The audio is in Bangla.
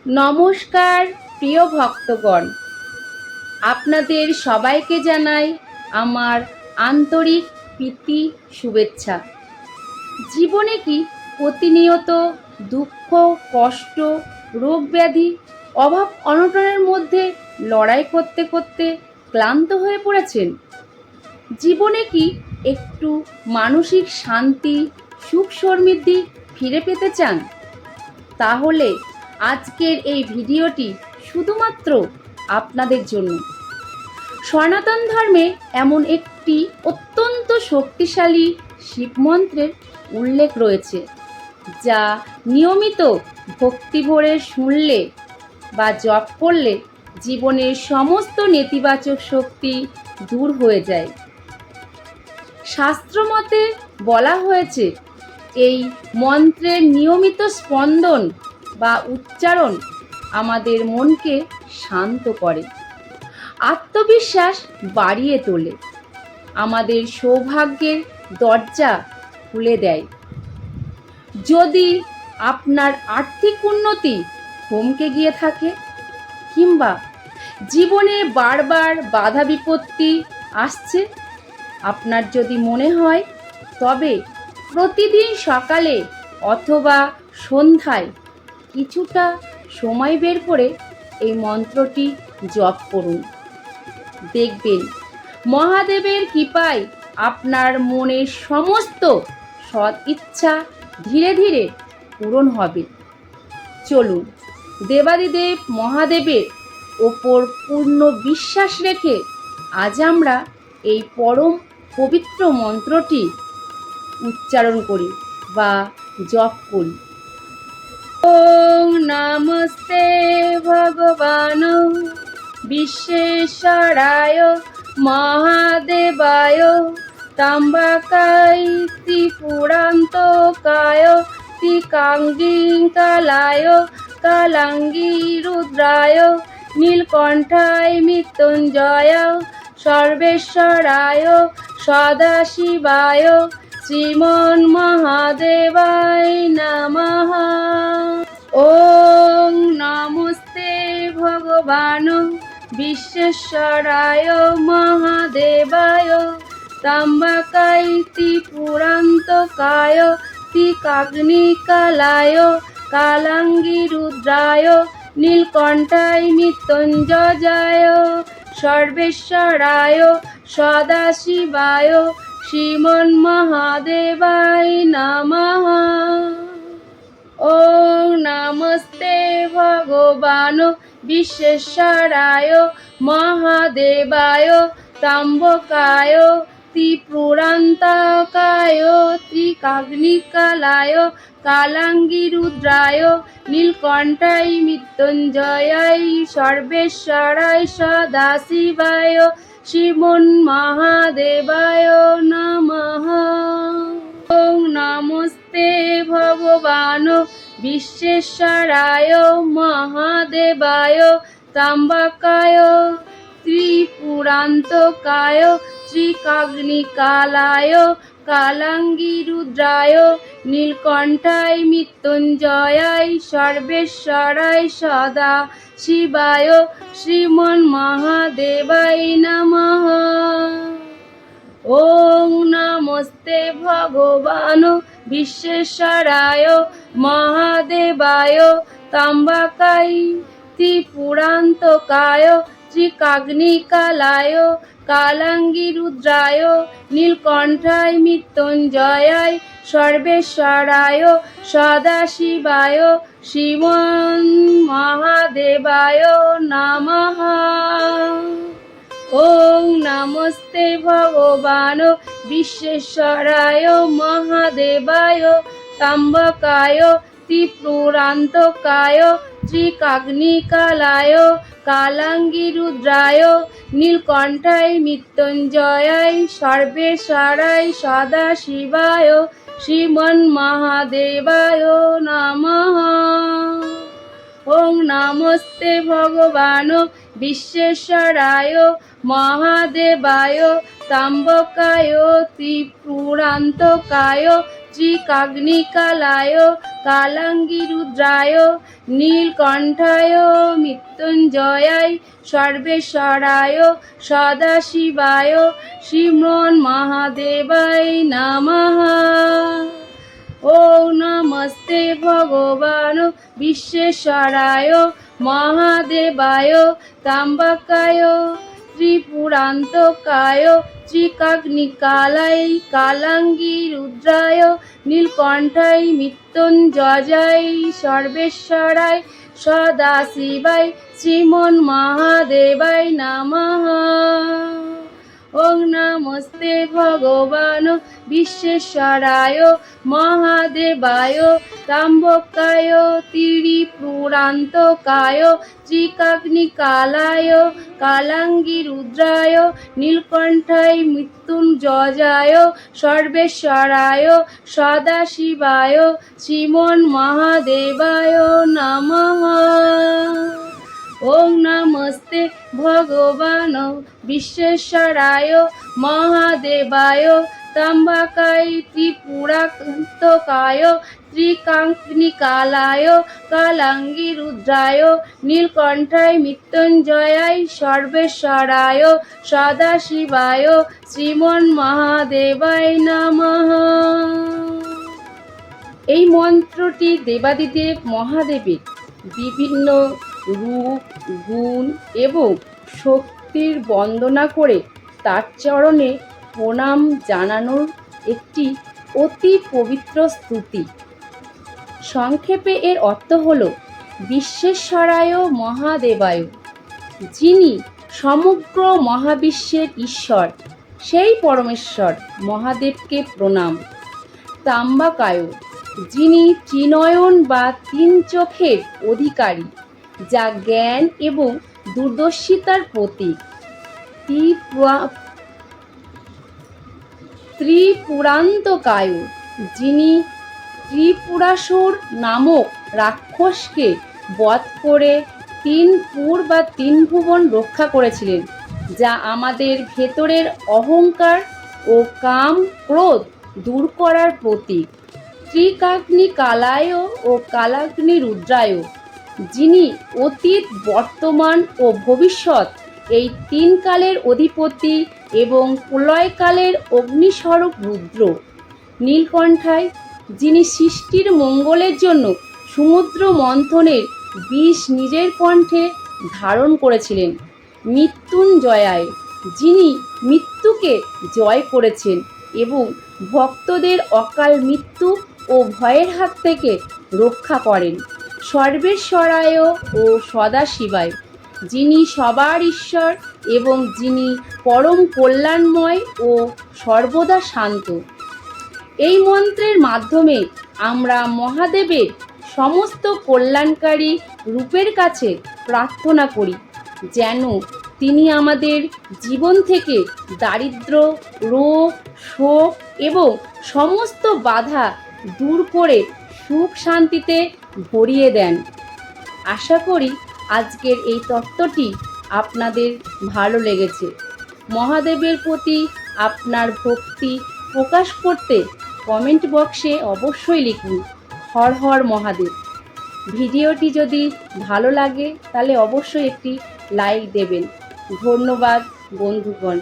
নমস্কার প্রিয় ভক্তগণ, আপনাদের সবাইকে জানাই আমার আন্তরিক প্রীতি শুভেচ্ছা। জীবনে কি প্রতিনিয়ত দুঃখ, কষ্ট, রোগ ব্যাধি, অভাব অনটনের মধ্যে লড়াই করতে করতে ক্লান্ত হয়ে পড়েছেন? জীবনে কি একটু মানসিক শান্তি, সুখ সমৃদ্ধি ফিরে পেতে চান? তাহলে আজকের এই ভিডিওটি শুধুমাত্র আপনাদের জন্য। সনাতন ধর্মে এমন একটি অত্যন্ত শক্তিশালী শিব মন্ত্রের উল্লেখ রয়েছে, যা নিয়মিত ভক্তি ভরে শুনলে বা জপ করলে জীবনের সমস্ত নেতিবাচক শক্তি দূর হয়ে যায়। শাস্ত্রমতে বলা হয়েছে, এই মন্ত্রের নিয়মিত স্পন্দন বা উচ্চারণ আমাদের মনকে শান্ত করে, আত্মবিশ্বাস বাড়িয়ে তোলে, আমাদের সৌভাগ্যের দরজা খুলে দেয়। যদি আপনার আর্থিক উন্নতি থমকে গিয়ে থাকে কিংবা জীবনে বারবার বাধা বিপত্তি আসছে, আপনার যদি মনে হয়, তবে প্রতিদিন সকালে অথবা সন্ধ্যায় কিছুটা সময় বের করে এই মন্ত্রটি জপ করুন। দেখবেন মহাদেবের কৃপায় আপনার মনের সমস্ত সৎ ইচ্ছা ধীরে ধীরে পূরণ হবে। চলুন দেবাদিদেব মহাদেবের ওপর পূর্ণ বিশ্বাস রেখে আজ আমরা এই পরম পবিত্র মন্ত্রটি উচ্চারণ করি বা জপ করি। ওম নমস্তে ভগবান বিশ্বেশ্বরায় মহাদেবায় ত্র্যম্বকায় ত্রিপুরান্তকায় ত্রিকাঙ্গিকালায় কালাঙ্গী রুদ্রায় নীলকণ্ঠায় মৃত্যুঞ্জয় সর্বেশ্বরায় সদাশিবায় শ্রীমন মহাদেবায় নমঃ। ওং নমস্তে ভগবান বিশ্বেশ্বরায় মহাদেবায় ত্র্যম্বকায় ত্রিপুরান্তকায় ত্রিকাগ্নিকালায় কালাঙ্গী রুদ্রায় নীলকণ্ঠায় মৃত্যুঞ্জয় সর্বেশ্বরায় সদাশিবায় শ্রীমন মহাদেবায় নমঃ। ওং নমস্তে ভগবান বিশ্বেশ্বরায় মহাদেবায় ত্র্যম্বকায় ত্রিপুরান্তকায় ত্রিকাগ্নিকালায় কালাঙ্গী রুদ্রায় নীলকণ্ঠায় মৃত্যুঞ্জয় সর্বেশ্বরায় সদাশিবায় শ্রীমন মহাদেবায় নমঃ। ওং নমস্তে ভগবান বিশ্বেশ্বরায় মহাদেবায় ত্র্যম্বকায় ত্রিপুরান্তকায় ত্রিকাগ্নিকালায় কালাঙ্গী রুদ্রায় নীলকণ্ঠায় মৃত্যুঞ্জয় সর্বেশ্বরায় সদা শিবায় শ্রীমন মহাদেবায় নমঃ। ওং নমস্তে ভগবান বিশ্বেশ্বরায় মহাদেবায় ত্র্যম্বকায় ত্রিপুরান্তকায় ত্রিকাগ্নিকালায় কালাঙ্গী রুদ্রায় নীলকণ্ঠায় মৃত্যুঞ্জয় সর্বেশ্বরায় সদাশিবায় শ্রীমন মহাদেবায় নমঃ। ওং নমস্তে ভগবান বিশ্বেশ্বরায় মহাদেবায় ত্র্যম্বকায় ত্রিপুরান্তকায় ত্রিকাগ্নিকালায় কালাঙ্গী রুদ্রায় নীলকণ্ঠায় মৃত্যুঞ্জয় সর্বেশ্বরায় সদাশিবায় শ্রীমন মহাদেবায় নমঃ। ওং নমস্তে ভগবান বিশ্বেশ্বরায় মহাদেবায় ত্র্যম্বকায় ত্রিপুরান্তকায় ত্রিকাগ্নিকালায় কালাঙ্গিরুদ্রায় নীলকণ্ঠায় মৃত্যুঞ্জয়ায় সর্বেশ্বরায় সদাশিবায় শ্রীমন্মহাদেবায় নমঃ। ওম নমস্তে ভগবান বিশ্বেশ্বরায় মহাদেবায় ত্র্যম্বকায় ত্রিপুরান্তকায় ত্রিকাগ্নিকালায় কালাঙ্গিরুদ্রায় নীলকণ্ঠায় মৃত্যুঞ্জয়ায় সর্বেশ্বরায় সদাশিবায় শ্রীমন্মহাদেবায় নমঃ। ওম নমস্তে ভগবান বিশ্বেশ্বরায় মহাদেবায় ত্র্যম্বকায় ত্রিপুরান্তকায় ত্রিকাগ্নিকালায় কালাঙ্গিরুদ্রায় নীলকণ্ঠায় মৃত্যুঞ্জয়ায় সর্বেশ্বরায় সদাশিবায় শ্রীমন্মহাদেবায় নমঃ। ওম নমস্তে ভগবান বিশ্বেশ্বরায় মহাদেবায় ত্র্যম্বকায় ত্রিপুরান্তকায় ত্রিকাগ্নিকালায় কালাঙ্গিরুদ্রায় নীলকণ্ঠায় মৃত্যুঞ্জয়ায় সর্বেশ্বরায় সদাশিবায় শ্রীমন্মহাদেবায় নমঃ। এই মন্ত্রটি দেবাদিদেব মহাদেবের বিভিন্ন রূপ, গুণ এবং শক্তির বন্দনা করে তার চরণে প্রণাম জানানোর একটি অতি পবিত্র স্তুতি। সংক্ষেপে এর অর্থ হল বিশ্বেশ্বরায় মহাদেবায়, যিনি সমগ্র মহাবিশ্বের ঈশ্বর, সেই পরমেশ্বর মহাদেবকে প্রণাম। ত্র্যম্বকায়, যিনি ত্রিনয়ন বা তিন চোখের অধিকারী, যা জ্ঞান এবং দূরদর্শিতার প্রতীক। ত্রিপুরান্তকায়, যিনি ত্রিপুরাসুর নামক রাক্ষসকে বধ করে তিন পুর বা তিন ভুবন রক্ষা করেছিলেন, যা আমাদের ভেতরের অহংকার ও কাম ক্রোধ দূর করার প্রতীক। ত্রিকাগ্নিকালায় ও কালাগ্নিরুদ্রায়, যিনি অতীত, বর্তমান ও ভবিষ্যৎ এই তিন কালের অধিপতি এবং প্রলয়কালের অগ্নিস্বরূপ রুদ্র। নীলকণ্ঠায়, যিনি সৃষ্টির মঙ্গলের জন্য সমুদ্র মন্থনের বিষ নিজের কণ্ঠে ধারণ করেছিলেন। মৃত্যুঞ্জয়ায়, যিনি মৃত্যুকে জয় করেছেন এবং ভক্তদের অকাল মৃত্যু ও ভয়ের হাত থেকে রক্ষা করেন। সর্বেশ্বরায় ও সদাশিবায়, যিনি সবার ঈশ্বর এবং যিনি পরম কল্যাণময় ও সর্বদা শান্ত। এই মন্ত্রের মাধ্যমে আমরা মহাদেবের সমস্ত কল্যাণকারী রূপের কাছে প্রার্থনা করি, যেন তিনি আমাদের জীবন থেকে দারিদ্র্য, রোগ, শোক এবং সমস্ত বাধা দূর করে সুখ শান্তিতে ভরিয়ে দেন। আশা করি আজকের এই তত্ত্বটি আপনাদের ভালো লেগেছে। মহাদেবের প্রতি আপনার ভক্তি প্রকাশ করতে কমেন্ট বক্সে অবশ্যই লিখুন হর হর মহাদেব। ভিডিওটি যদি ভালো লাগে তাহলে অবশ্যই একটি লাইক দেবেন। ধন্যবাদ বন্ধুগণ।